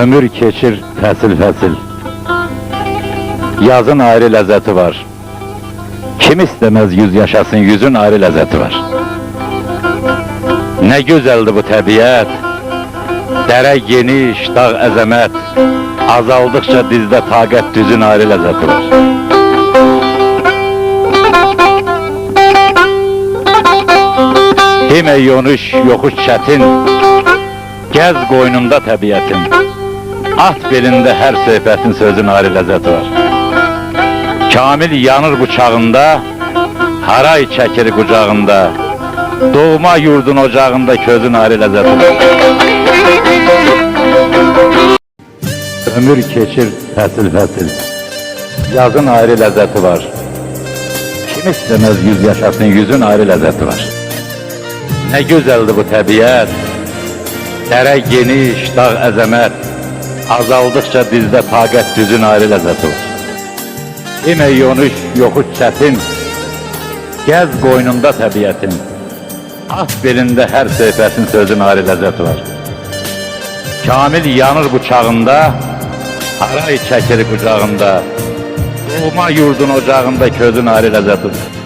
Ömür keçir fəsil fəsil. Yazın ayrı ləzzəti var. Kim istemez yüz yaşasın, yüzün ayrı lezzeti var. Ne güzeldi bu təbiət. Dere geniş, dağ əzəmət. Azaldıkça dizde taqət, düzün ayrı lezzeti var. Demə yonuş, yoxuş çətin. Gəz qoynunda təbiətin. At belində hər söhbətin, sözün ayrı lezzeti var. Kamil yanır bıçağında, haray çəkir qucağında. Doğma yurdun ocağında, közün ayrı lezzeti var. Ömür keçir fəsil fəsil. Yazın ayrı lezzeti var. Kim istemez yüz yaşasın, yüzün ayrı lezzeti var. Ne güzeldi bu təbiət. Dere geniş, dağ əzəmət. Azaldıkça dizde taqət, düzün ayrı lezzeti var. Demə yonuş, yoxuş çətin. Gəz qoynunda təbiətin. At belində hər söhbətin, sözün ayrı lezzeti var. Kamil yanır bıçağında, haray çəkir qucağında. Doğma yurdun ocağında, közün ayrı lezzeti var.